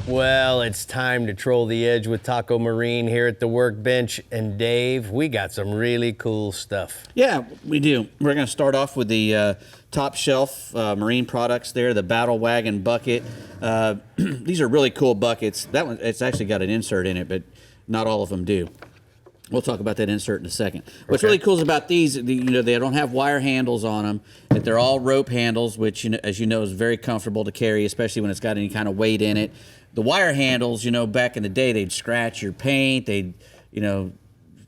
Well, it's time to troll the edge with Taco Marine here at the Workbench. And Dave, we got some really cool stuff. Yeah, we do. We're going to start off with the top shelf marine products there, the Battle Wagon bucket. These are really cool buckets. That one, it's actually got an insert in it, but not all of them do. We'll talk about that insert in a second. What's really cool about these, they don't have wire handles on them. That they're all rope handles, which, as you know, is very comfortable to carry, especially when it's got any kind of weight in it. The wire handles, back in the day, they'd scratch your paint, they'd,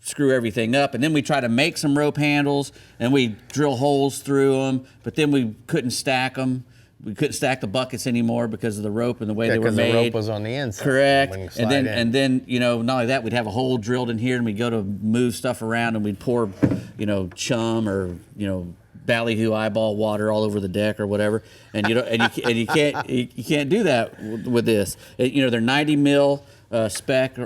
screw everything up. And then we try to make some rope handles, and we drill holes through them, but then we couldn't stack them. We couldn't stack the buckets anymore because of the rope and the way they were made. Because the rope was on the inside. Correct. And then not only that, we'd have a hole drilled in here, and we'd go to move stuff around, and we'd pour, chum or ballyhoo eyeball water all over the deck or whatever. And you can't do that with this. They're 90 mil spec,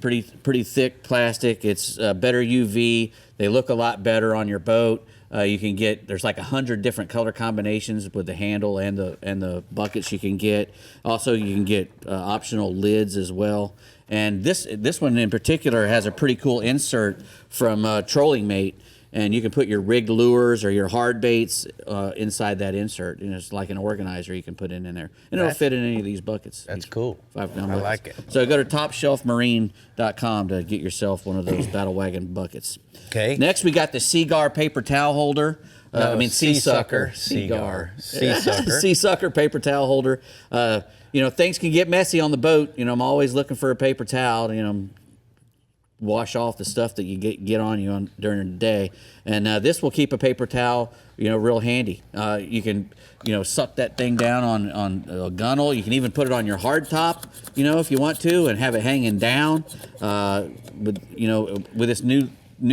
pretty thick plastic. It's better UV. They look a lot better on your boat. You can get, there's like 100 different color combinations with the handle and the buckets you can get. Also, you can get optional lids as well. And this one in particular has a pretty cool insert from Trolling Mate. And you can put your rigged lures or your hard baits inside that insert. It's like an organizer you can put in there. And it'll fit in any of these buckets. That's cool. 5-pound I buckets. like it. So go to topshelfmarine.com to get yourself one of those Battle Wagon buckets. Okay. Next, we got the Seagar paper towel holder. Sea Sucker. Seagar. Sea Sucker paper towel holder. Things can get messy on the boat. I'm always looking for a paper towel. Wash off the stuff that you get on you during the day, and this will keep a paper towel real handy. You can suck that thing down on a gunnel. You can even put it on your hard top if you want to, and have it hanging down. With this new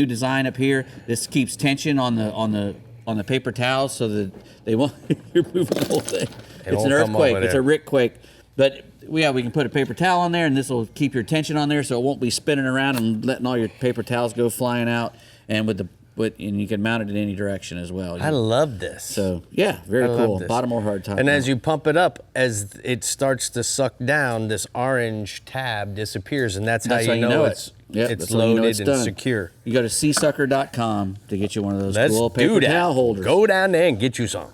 design up here, this keeps tension on the paper towels so that they won't you're moving the whole thing. It's an earthquake. It's a rickquake. But we can put a paper towel on there, and this will keep your tension on there, so it won't be spinning around and letting all your paper towels go flying out. And and you can mount it in any direction as well. I love this. So yeah, very cool. Bottom or hard top. And as you pump it up, as it starts to suck down, this orange tab disappears, and that's how you know it's loaded and secure. You go to seasucker.com to get you one of those cool paper towel holders. Go down there and get you some.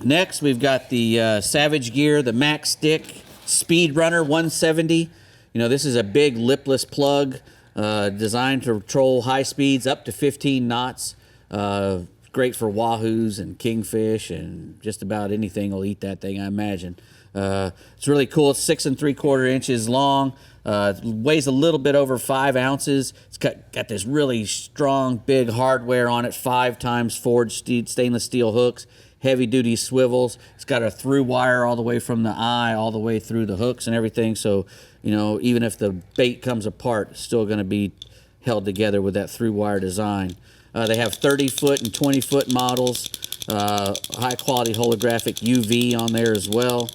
Next, we've got the Savage Gear, the Max Stick Speed Runner 170. This is a big lipless plug designed to troll high speeds up to 15 knots. Great for wahoos and kingfish and just about anything will eat that thing, I imagine. It's really cool. It's 6 3/4 inches long. Weighs a little bit over 5 ounces. It's got this really strong, big hardware on it, 5 times forged stainless steel hooks. Heavy-duty swivels. It's got a through wire all the way from the eye all the way through the hooks and everything. So, even if the bait comes apart, it's still going to be held together with that through wire design. They have 30-foot and 20-foot models. High-quality holographic UV on there as well.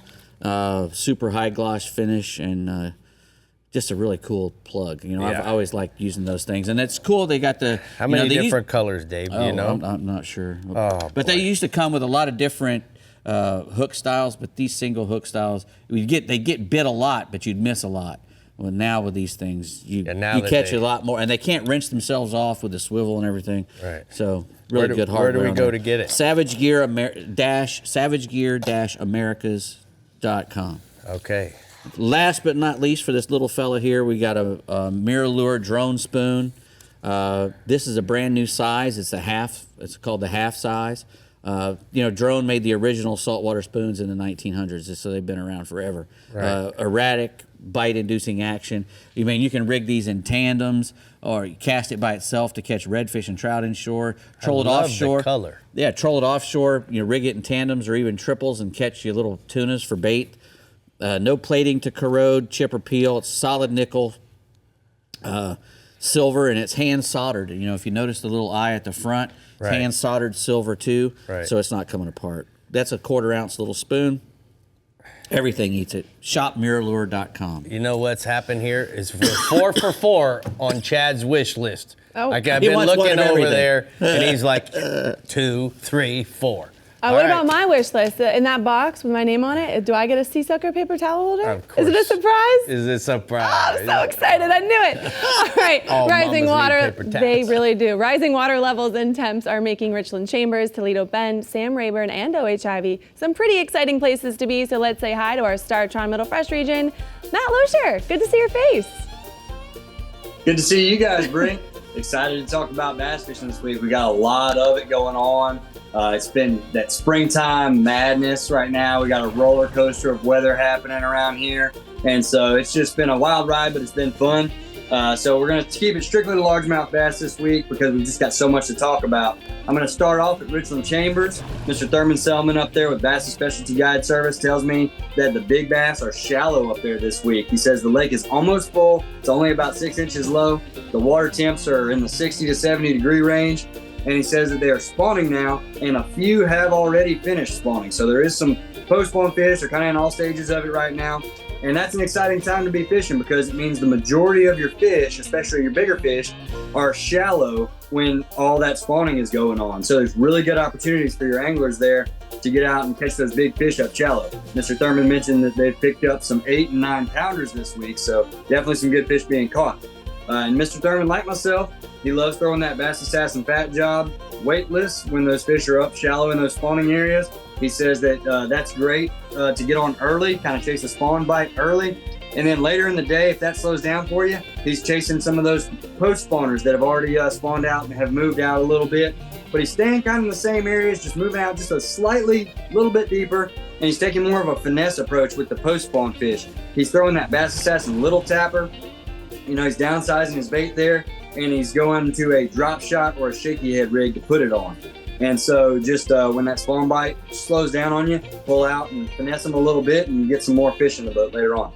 Super high gloss finish and just a really cool plug. I've always liked using those things, and it's cool. They got the how many different colors, Dave? Do you know? I'm not sure. But they used to come with a lot of different hook styles, but these single hook styles, they get bit a lot, but you'd miss a lot. Well, now with these things, you catch a lot more, and they can't wrench themselves off with the swivel and everything. Right. So really good hardware. Where do we go to get it? Savage Gear Americas.com. Okay. Last but not least, for this little fella here, we got a MirrOlure drone spoon. This is a brand new size. It's called the half size. Drone made the original saltwater spoons in the 1900s, so they've been around forever. Right. Erratic, bite-inducing action. You can rig these in tandems, or you cast it by itself to catch redfish and trout inshore. Troll it offshore. The color. Yeah, troll it offshore. Rig it in tandems or even triples and catch your little tunas for bait. No plating to corrode, chip, or peel. It's solid nickel, silver, and it's hand soldered. If you notice the little eye at the front, it's hand soldered silver too, so it's not coming apart. That's a 1/4 ounce little spoon. Everything eats it. ShopMirrorLure.com. You know what's happened here is we're 4 for 4 on Chad's wish list. Oh. Like I've He been wants one looking of over everything. there, and he's like 2, 3, 4. What about my wish list? In that box with my name on it, do I get a sea sucker paper towel holder? Of course. Is it a surprise? Is it a surprise? Oh, I'm so excited. I knew it. All right. All Rising mamas water. need paper towels. They really do. Rising water levels and temps are making Richland Chambers, Toledo Bend, Sam Rayburn, and OH-Ivy some pretty exciting places to be. So let's say hi to our star Tri-Middle Fresh region, Matt Loescher. Good to see your face. Good to see you guys, Brie. Excited to talk about bass fishing this week. We got a lot of it going on. It's been that springtime madness right now. We got a roller coaster of weather happening around here. And so it's just been a wild ride, but it's been fun. So we're going to keep it strictly to largemouth bass this week because we've just got so much to talk about. I'm going to start off at Richland Chambers. Mr. Thurman Selman up there with Bass Specialty Guide Service tells me that the big bass are shallow up there this week. He says the lake is almost full. It's only about 6 inches low. The water temps are in the 60 to 70 degree range. And he says that they are spawning now, and a few have already finished spawning. So there is some post-spawn fish. They're kind of in all stages of it right now. And that's an exciting time to be fishing because it means the majority of your fish, especially your bigger fish, are shallow when all that spawning is going on. So there's really good opportunities for your anglers there to get out and catch those big fish up shallow. Mr. Thurman mentioned that they've picked up some 8 and 9 pounders this week, so definitely some good fish being caught. And Mr. Thurman, like myself, he loves throwing that Bass Assassin Fat Job weightless when those fish are up shallow in those spawning areas. He says that that's great to get on early, kind of chase a spawn bite early. And then later in the day, if that slows down for you, he's chasing some of those post spawners that have already spawned out and have moved out a little bit. But he's staying kind of in the same areas, just moving out just a little bit deeper. And he's taking more of a finesse approach with the post spawn fish. He's throwing that Bass Assassin Little Tapper. You know, he's downsizing his bait there, and he's going to a drop shot or a shaky head rig to put it on. And so just when that spawn bite slows down on you, pull out and finesse them a little bit and get some more fish in the boat later on.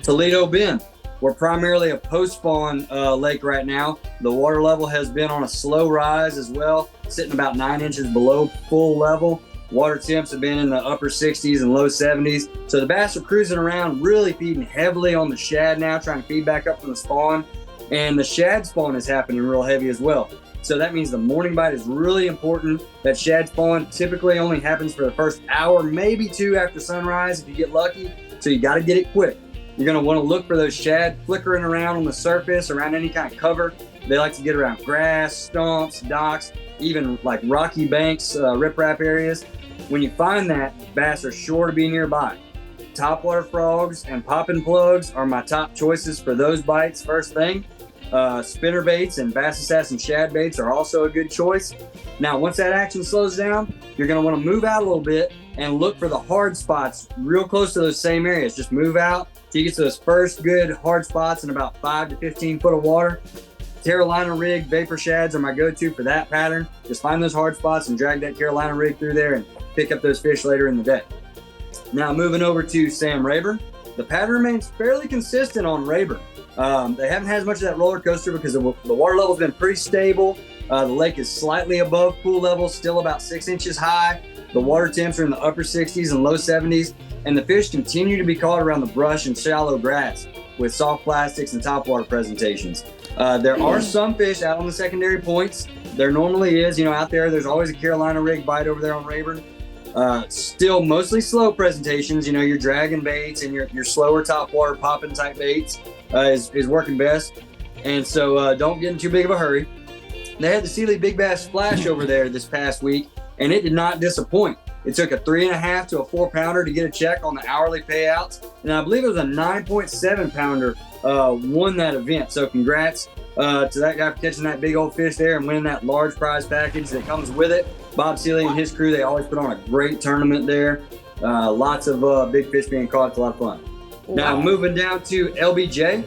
Toledo Bend. We're primarily a post-spawn lake right now. The water level has been on a slow rise as well, sitting about 9 inches below full level. Water temps have been in the upper 60s and low 70s. So the bass are cruising around, really feeding heavily on the shad now, trying to feed back up from the spawn. And the shad spawn is happening real heavy as well. So that means the morning bite is really important. That shad spawn typically only happens for the first hour, maybe 2 after sunrise if you get lucky. So you got to get it quick. You're going to want to look for those shad flickering around on the surface, around any kind of cover. They like to get around grass, stumps, docks, even like rocky banks, riprap areas. When you find that, bass are sure to be nearby. Topwater frogs and popping plugs are my top choices for those bites first thing. Spinner baits and Bass Assassin shad baits are also a good choice. Now, once that action slows down, you're going to want to move out a little bit and look for the hard spots real close to those same areas. Just move out till you get to those first good hard spots in about 5 to 15 foot of water. Carolina rig vapor shads are my go-to for that pattern. Just find those hard spots and drag that Carolina rig through there and pick up those fish later in the day. Now moving over to Sam Rayburn. The pattern remains fairly consistent on Rayburn. They haven't had as much of that roller coaster because the water level's been pretty stable. The lake is slightly above pool level, still about 6 inches high. The water temps are in the upper 60s and low 70s, and the fish continue to be caught around the brush and shallow grass with soft plastics and topwater presentations. There are some fish out on the secondary points. There normally is, out there's always a Carolina rig bite over there on Rayburn. Still mostly slow presentations, your dragon baits and your slower topwater popping type baits is working best. And so don't get in too big of a hurry. They had the Sealy Big Bass Splash over there this past week, and it did not disappoint. It took a 3.5 to a 4 pounder to get a check on the hourly payouts. And I believe it was a 9.7 pounder won that event. So congrats to that guy for catching that big old fish there and winning that large prize package that comes with it. Bob Sealy and his crew, they always put on a great tournament there. Lots of big fish being caught. It's a lot of fun. Wow. Now moving down to LBJ,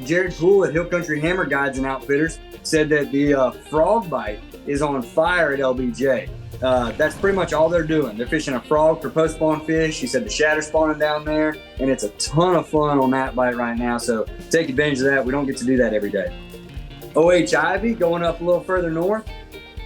Jared Poole at Hill Country Hammer Guides and Outfitters said that the frog bite is on fire at LBJ. That's pretty much all they're doing. They're fishing a frog for post-spawn fish. He said the shad are spawning down there, and it's a ton of fun on that bite right now. So take advantage of that. We don't get to do that every day. OH Ivy going up a little further north.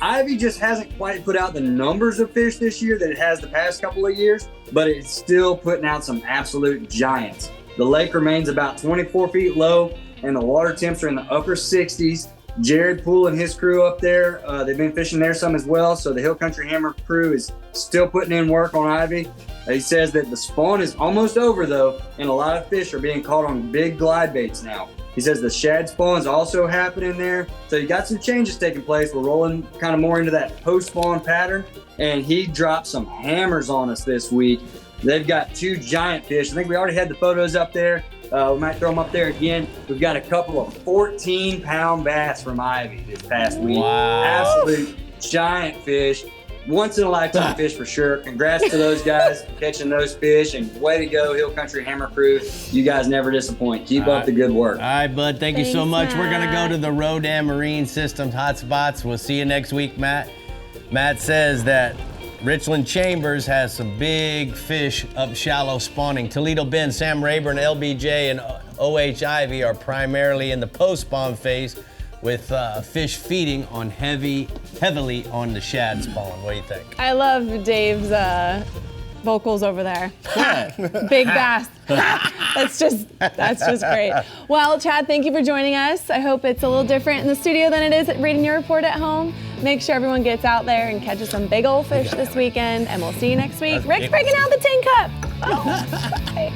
Ivy just hasn't quite put out the numbers of fish this year that it has the past couple of years, but it's still putting out some absolute giants. The lake remains about 24 feet low, and the water temps are in the upper 60s. Jared Poole and his crew up there, they've been fishing there some as well, so the Hill Country Hammer crew is still putting in work on Ivy. He says that the spawn is almost over, though, and a lot of fish are being caught on big glide baits now. He says the shad spawn is also happening there, so you got some changes taking place. We're rolling kind of more into that post-spawn pattern, and he dropped some hammers on us this week. They've got 2 giant fish. I think we already had the photos up there. We might throw them up there again. We've got a couple of 14-pound bass from Ivy this past week. Wow. Absolute giant fish. Once in a lifetime fish for sure. Congrats to those guys for catching those fish, and way to go, Hill Country Hammer crew. You guys never disappoint. Keep up the good work. All right, bud. Thank you so much. Matt. We're going to go to the Rodan Marine Systems hotspots. We'll see you next week, Matt. Matt says that Richland Chambers has some big fish up shallow spawning. Toledo Bend, Sam Rayburn, LBJ, and OH Ivy are primarily in the post-spawn phase, with fish feeding on heavily on the shad spawn. What do you think? I love Dave's vocals over there. What? Big bass. That's just great. Well, Chad, thank you for joining us. I hope it's a little different in the studio than it is reading your report at home. Make sure everyone gets out there and catches some big old fish this weekend, and we'll see you next week. Rick's breaking out the tin cup. Oh, bye.